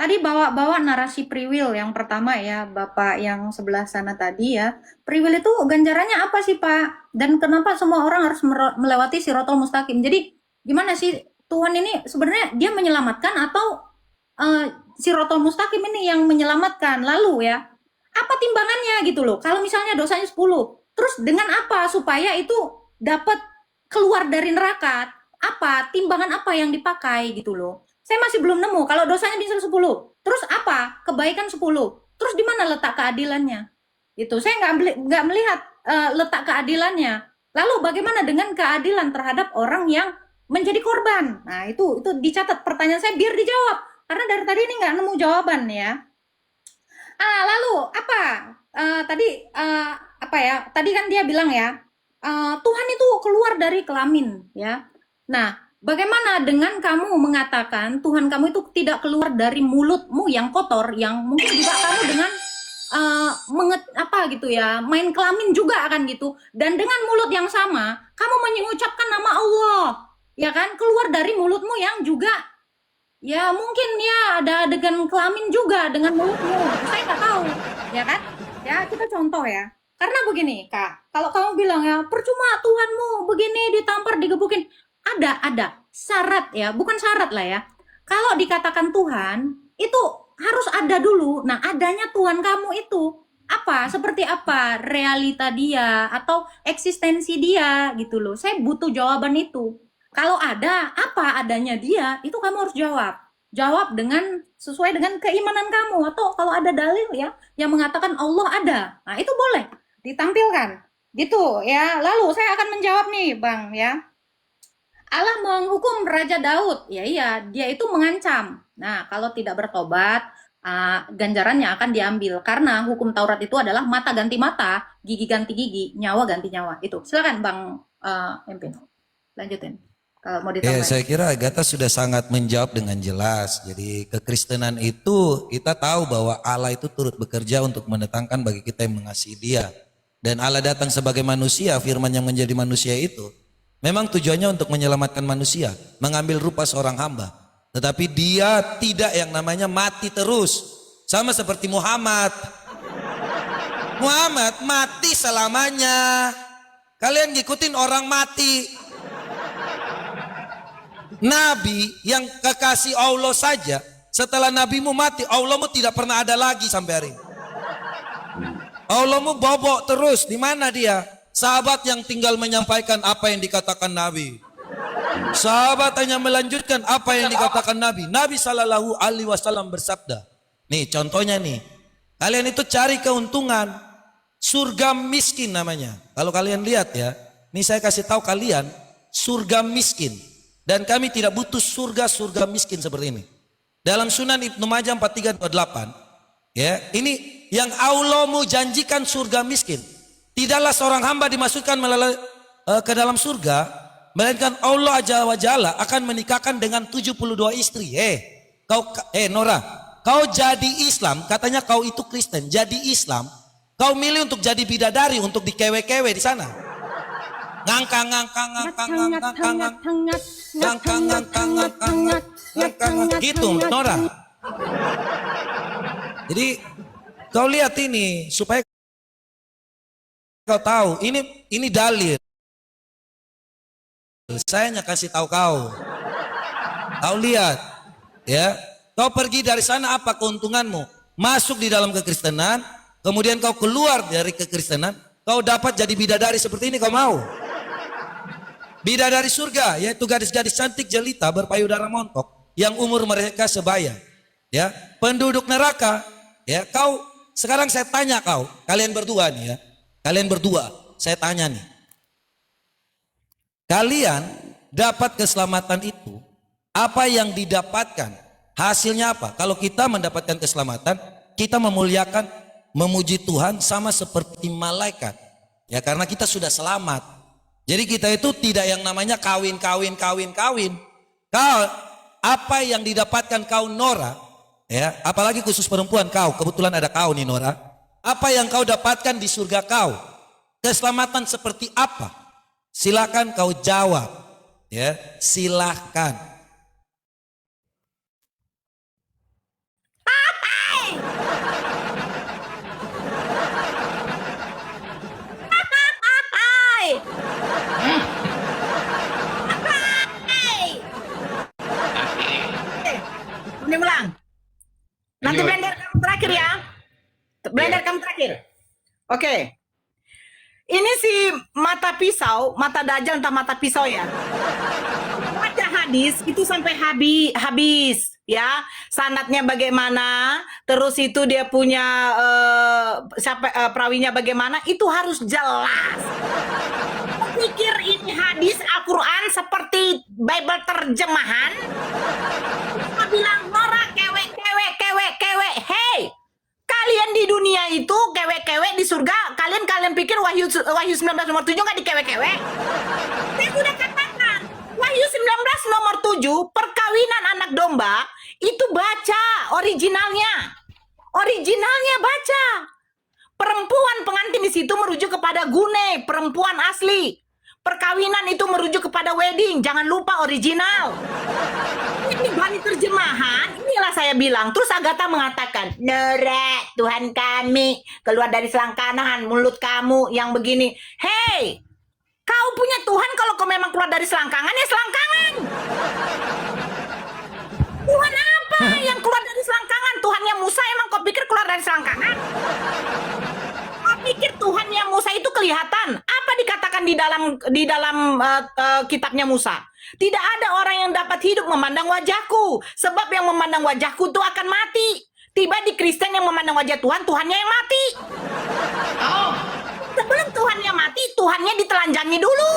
tadi bawa-bawa narasi free will yang pertama ya, Bapak yang sebelah sana tadi ya. Free will itu ganjarannya apa sih, Pak? Dan kenapa semua orang harus melewati Sirotol Mustaqim? Jadi gimana sih Tuhan ini sebenarnya dia menyelamatkan atau eh, Sirotol Mustaqim ini yang menyelamatkan? Lalu ya, apa timbangannya gitu loh? Kalau misalnya dosanya 10, terus dengan apa supaya itu dapat keluar dari neraka? Apa timbangan apa yang dipakai gitu loh? Saya masih belum nemu. Kalau dosanya bisa 10, terus apa? Kebaikan 10. Terus di mana letak keadilannya? Itu saya nggak melihat letak keadilannya. Lalu bagaimana dengan keadilan terhadap orang yang menjadi korban? Nah, itu dicatat pertanyaan saya biar dijawab. Karena dari tadi ini nggak nemu jawaban ya. Lalu apa? Tadi apa ya? Tadi kan dia bilang ya, Tuhan itu keluar dari kelamin ya. Nah, bagaimana dengan kamu mengatakan Tuhan kamu itu tidak keluar dari mulutmu yang kotor, yang mungkin juga kamu dengan apa gitu ya, main kelamin juga akan gitu. Dan dengan mulut yang sama, kamu mengucapkan nama Allah, ya kan? Keluar dari mulutmu yang juga ya mungkin ya ada adegan kelamin juga dengan mulutmu. Saya nggak tahu, ya kan? Ya kita contoh ya. Karena begini, Kak, kalau kamu bilang ya percuma Tuhanmu begini ditampar digebukin, ada syarat ya, bukan syarat lah ya. Kalau dikatakan Tuhan itu harus ada dulu. Nah, adanya Tuhan kamu itu apa? Seperti apa realita dia atau eksistensi dia gitu loh. Saya butuh jawaban itu. Kalau ada, apa adanya dia, itu kamu harus jawab. Jawab dengan sesuai dengan keimanan kamu atau kalau ada dalil ya yang mengatakan Allah ada. Nah, itu boleh ditampilkan. Gitu ya. Lalu saya akan menjawab nih, Bang ya. Allah menghukum Raja Daud. Ya iya, dia itu mengancam. Nah, kalau tidak bertobat, ganjarannya akan diambil karena hukum Taurat itu adalah mata ganti mata, gigi ganti gigi, nyawa ganti nyawa. Itu. Silakan Bang Empin. Lanjutin. Kalau mau Ya, ditambahin. saya kira Agatha sudah sangat menjawab dengan jelas. Jadi kekristenan itu kita tahu bahwa Allah itu turut bekerja untuk mendatangkan bagi kita yang mengasihi Dia. Dan Allah datang sebagai manusia, firman yang menjadi manusia itu memang tujuannya untuk menyelamatkan manusia, mengambil rupa seorang hamba. Tetapi Dia tidak yang namanya mati terus. Sama seperti Muhammad. Muhammad mati selamanya. Kalian ngikutin orang mati. Nabi yang kekasih Allah saja, setelah nabimu mati, Allahmu tidak pernah ada lagi sampai hari ini. Allahmu bobok terus. Di mana dia? Sahabat yang tinggal menyampaikan apa yang dikatakan Nabi. Sahabat hanya melanjutkan apa yang dikatakan Nabi. Nabi Shallallahu Alaihi Wasallam bersabda. Nih contohnya nih. Kalian itu cari keuntungan. Surga miskin namanya. Kalau kalian lihat ya. Nih saya kasih tahu kalian. Surga miskin. Dan kami tidak butuh surga miskin seperti ini. Dalam Sunan Ibnu Majah 4328, ya, ini yang Allah mau janjikan surga miskin. Tidaklah seorang hamba dimasukkan ke dalam surga, melainkan Allah Azza wa Jalla akan menikahkan dengan 72 istri. Nora, kau jadi Islam, katanya kau itu Kristen, jadi Islam, kau milih untuk jadi bidadari untuk dikewe-kewe di sana. Ngangkang gitu Nora. Jadi kau lihat ini supaya kau tahu ini dalil. Saya hanya kasih tahu kau. Kau lihat ya. Kau pergi dari sana apa keuntunganmu? Masuk di dalam kekristenan, kemudian kau keluar dari kekristenan, kau dapat jadi bidadari seperti ini, kau mau? Bidadari surga yaitu gadis-gadis cantik jelita berpayudara montok yang umur mereka sebaya. Ya, penduduk neraka, ya, kau sekarang saya tanya kau, kalian berdua nih ya. Kalian berdua, saya tanya nih. Kalian dapat keselamatan itu, apa yang didapatkan? Hasilnya apa? Kalau kita mendapatkan keselamatan, kita memuliakan, memuji Tuhan sama seperti malaikat. Ya, karena kita sudah selamat. Jadi kita itu tidak yang namanya kawin. Kau apa yang didapatkan kau Nora, ya, apalagi khusus perempuan kau, kebetulan ada kau nih Nora. Apa yang kau dapatkan di surga kau? Keselamatan seperti apa? Silakan kau jawab. Ya, silakan. Nanti Lanjut. blender kamu terakhir ya. Blender kamu terakhir. Oke. Ini si mata pisau, mata dajjal entah mata pisau ya. Baca hadis itu sampai habis ya. Sanadnya bagaimana, terus itu dia punya perawinya bagaimana, itu harus jelas. Pikir ini hadis Al-Quran seperti Bible terjemahan? Kita bilang norak, kewek. Hey, kalian di dunia itu kewek-kewek, di surga kalian pikir Wahyu 19 nomor 7 nggak dikewek-kewek? Saya sudah katakan Wahyu 19 nomor 7 perkawinan anak domba itu baca originalnya baca. Perempuan pengantin di situ merujuk kepada gune, perempuan asli. Perkawinan itu merujuk kepada wedding, jangan lupa original. Ini bani terjemahan, inilah saya bilang. Terus Agatha mengatakan, Nora, Tuhan kami, keluar dari selangkangan, mulut kamu yang begini. Hey, kau punya Tuhan kalau kau memang keluar dari selangkangan, ya selangkangan. Tuhan apa yang keluar dari selangkangan? Tuhannya Musa, emang kau pikir keluar dari selangkangan? Kau pikir Tuhannya Musa itu kelihatan? Apa dikatakan di dalam kitabnya Musa? Tidak ada orang yang dapat hidup memandang wajahku, sebab yang memandang wajahku itu akan mati. Tiba di Kristen yang memandang wajah Tuhan, Tuhannya yang mati. Sebelum Tuhannya mati, Tuhannya ditelanjangi dulu.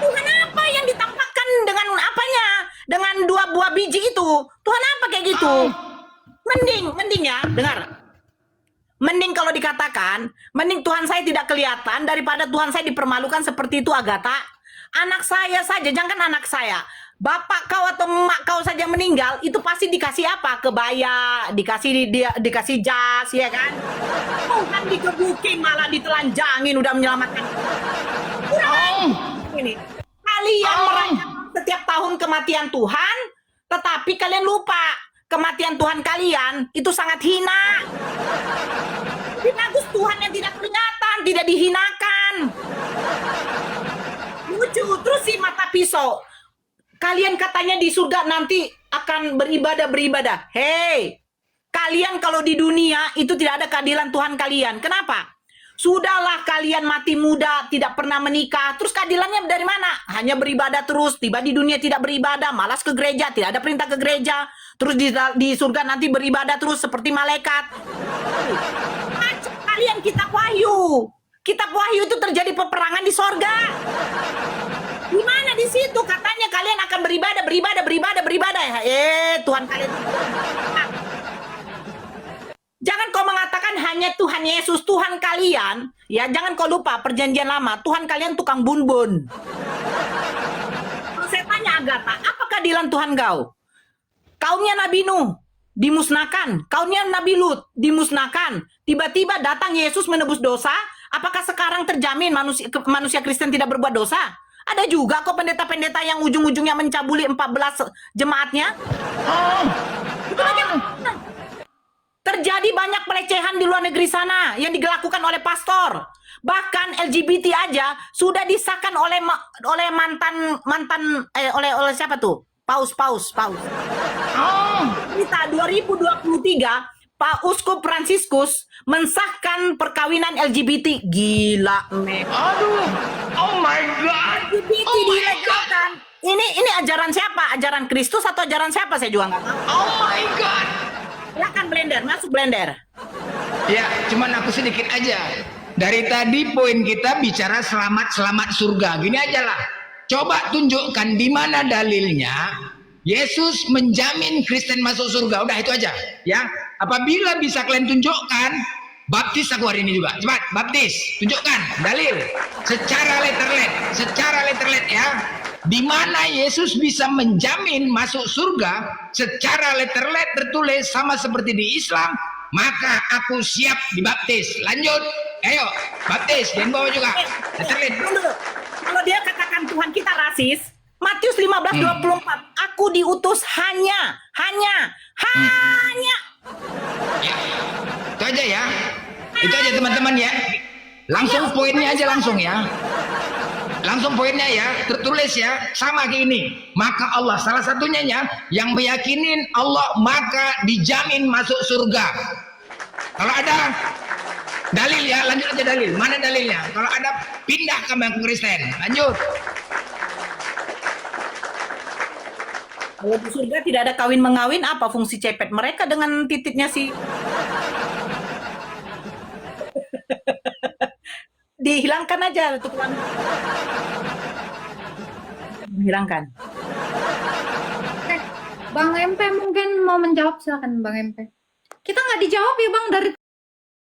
Tuhan apa yang ditampakkan dengan apanya? Dengan 2 buah biji itu. Tuhan apa kayak gitu? Mending ya, dengar. Mending kalau dikatakan, mending Tuhan saya tidak kelihatan daripada Tuhan saya dipermalukan seperti itu, Agatha. Anak saya saja, jangan anak saya. Bapak kau atau emak kau saja meninggal, itu pasti dikasih apa? Kebaya, dikasih jas, ya kan? Tuhan digebukin, malah ditelanjangin, udah menyelamatkan. Ini kalian merayakan setiap tahun kematian Tuhan, tetapi kalian lupa kematian Tuhan kalian itu sangat hina. Lebih bagus Tuhan yang tidak kelihatan, tidak dihinakan. Lucu. Terus si mata pisau, kalian katanya di surga nanti akan beribadah. Hei, kalian kalau di dunia itu tidak ada keadilan Tuhan kalian. Kenapa? Sudahlah kalian mati muda, tidak pernah menikah. Terus keadilannya dari mana? Hanya beribadah terus. Tiba di dunia tidak beribadah, malas ke gereja, tidak ada perintah ke gereja. Terus di surga nanti beribadah terus seperti malaikat. Kalian kitab Wahyu. Kitab Wahyu itu terjadi peperangan di sorga. Di mana di situ katanya kalian akan beribadah. Tuhan kalian. Jangan kau mengatakan hanya Tuhan Yesus, Tuhan kalian. Ya, jangan kau lupa perjanjian lama, Tuhan kalian tukang bun-bun. Kalau saya tanya Agatha, apa keadilan Tuhan kau? Kaumnya Nabi Nuh dimusnahkan, kaumnya Nabi Lut dimusnahkan. Tiba-tiba datang Yesus menebus dosa. Apakah sekarang terjamin manusia Kristen tidak berbuat dosa? Ada juga kok pendeta-pendeta yang ujung-ujungnya mencabuli 14 jemaatnya. Itu bagaimana? Terjadi banyak pelecehan di luar negeri sana yang dilakukan oleh pastor. Bahkan LGBT aja sudah disahkan oleh oleh siapa tuh? Paus. Kita 2023 Pak Uskup Fransiskus mensahkan perkawinan LGBT. Gila, men. Aduh, oh my God. LGBT dilegalkan. Ini ajaran siapa? Ajaran Kristus atau ajaran siapa? Saya juga nggak tahu. Oh my God. Silakan blender, masuk blender. Ya, cuman aku sedikit aja. Dari tadi poin kita bicara selamat surga. Gini aja lah. Coba tunjukkan di mana dalilnya Yesus menjamin Kristen masuk surga. Udah itu aja, ya. Apabila bisa kalian tunjukkan, baptis aku hari ini juga. Cepat, baptis, tunjukkan dalil secara letterlet ya. Di mana Yesus bisa menjamin masuk surga secara letterlet tertulis sama seperti di Islam, maka aku siap dibaptis. Lanjut, ayo baptis dan bawa juga letterlet. Kalau dia katakan Tuhan kita rasis, Matius 15:24, aku diutus hanya. Ya, itu aja ya. Itu aja teman-teman ya. Langsung poinnya aja langsung ya. Langsung poinnya ya, tertulis ya, sama kayak ini. Maka Allah, salah satunya ya, yang meyakinin Allah maka dijamin masuk surga. Kalau ada dalil ya, lanjut aja dalil. Mana dalilnya? Kalau ada pindah ke bangku Kristen. Lanjut. Kalau di surga tidak ada kawin mengawin, apa fungsi cepet mereka dengan titiknya sih? Dihilangkan aja untuk menghilangkan. Bang MP mungkin mau menjawab, silakan Bang MP. Kita nggak dijawab ya Bang dari